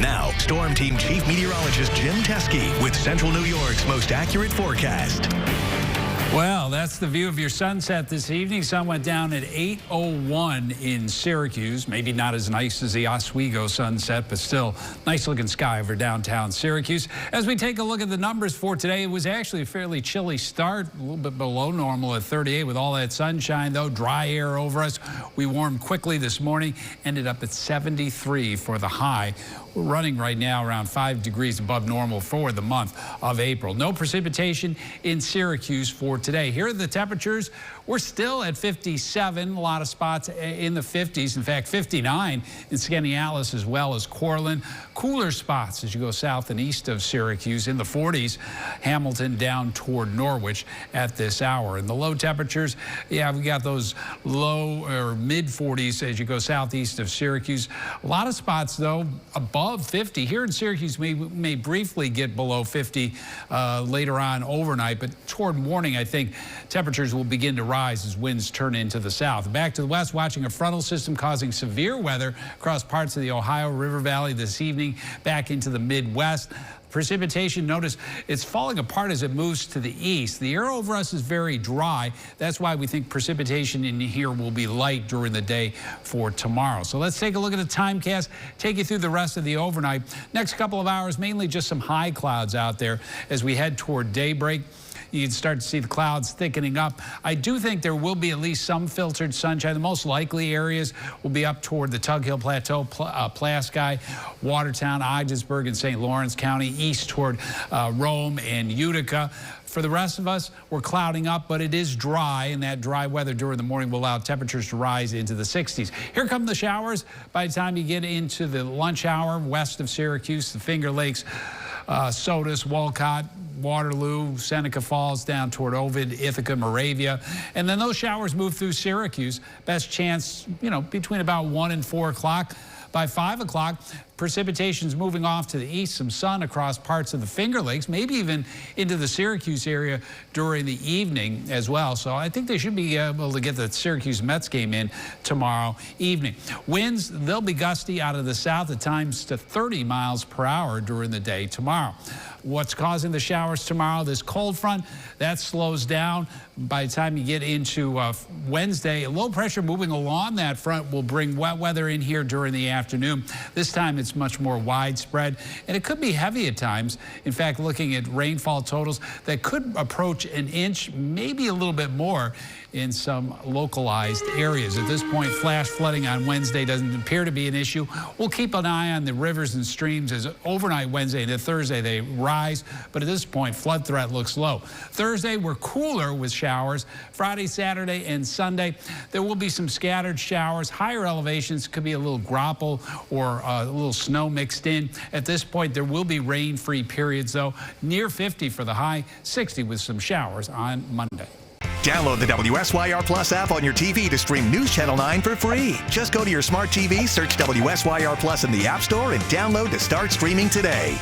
Now, Storm Team Chief Meteorologist Jim Teske with Central New York's most accurate forecast. Well, that's the view of your sunset this evening. Sun went down at 8:01 in Syracuse. Maybe not as nice as the Oswego sunset, but still nice looking sky over downtown Syracuse. As we take a look at the numbers for today, it was actually a fairly chilly start, a little bit below normal at 38 with all that sunshine, though. Dry air over us. We warmed quickly this morning, ended up at 73 for the high. We're running right now around 5 degrees above normal for the month of April. No precipitation in Syracuse for today. Here are the temperatures. We're still at 57, a lot of spots in the 50s. In fact, 59 in Skaneateles as well as Cortland. Cooler spots as you go south and east of Syracuse in the 40s. Hamilton down toward Norwich at this hour. And the low temperatures, yeah, we got those low or mid 40s as you go southeast of Syracuse. A lot of spots, though, above 50. Here in Syracuse, we may briefly get below 50 later on overnight, but toward morning, I think temperatures will begin to rise as winds turn into the south. Back to the west, watching a frontal system causing severe weather across parts of the Ohio River Valley this evening, back into the Midwest. Precipitation, notice it's falling apart as it moves to the east. The air over us is very dry. That's why we think precipitation in here will be light during the day for tomorrow. So let's take a look at the timecast, take you through the rest of the overnight. Next couple of hours, mainly just some high clouds out there as we head toward daybreak. You can start to see the clouds thickening up. I do think there will be at least some filtered sunshine. The most likely areas will be up toward the Tug Hill Plateau, Pulaski, Watertown, Ogdensburg, and St. Lawrence County, east toward Rome and Utica. For the rest of us, we're clouding up, but it is dry, and that dry weather during the morning will allow temperatures to rise into the 60s. Here come the showers. By the time you get into the lunch hour west of Syracuse, the Finger Lakes, Sodus, Walcott, Waterloo, Seneca Falls, down toward Ovid, Ithaca, Moravia. And then those showers move through Syracuse. Best chance, between about 1 and 4 o'clock. By 5 o'clock, precipitation's moving off to the east, some sun across parts of the Finger Lakes, maybe even into the Syracuse area during the evening as well. So I think they should be able to get the Syracuse Mets game in tomorrow evening. Winds, they'll be gusty out of the south at times to 30 miles per hour during the day tomorrow. What's causing the showers tomorrow? This cold front, that slows down. By the time you get into Wednesday, low pressure moving along that front will bring wet weather in here during the afternoon. This time it's much more widespread, and it could be heavy at times. In fact, looking at rainfall totals that could approach an inch, maybe a little bit more in some localized areas. At this point, flash flooding on Wednesday doesn't appear to be an issue. We'll keep an eye on the rivers and streams as overnight Wednesday and Thursday they rise, but at this point, flood threat looks low. Thursday, we're cooler with showers. Friday, Saturday, and Sunday, there will be some scattered showers. Higher elevations could be a little grapple or a little snow mixed in. At this point, there will be rain-free periods, though. Near 50 for the high, 60 with some showers on Monday. Download the WSYR Plus app on your TV to stream News Channel 9 for free. Just go to your smart TV, search WSYR Plus in the App Store, and download to start streaming today.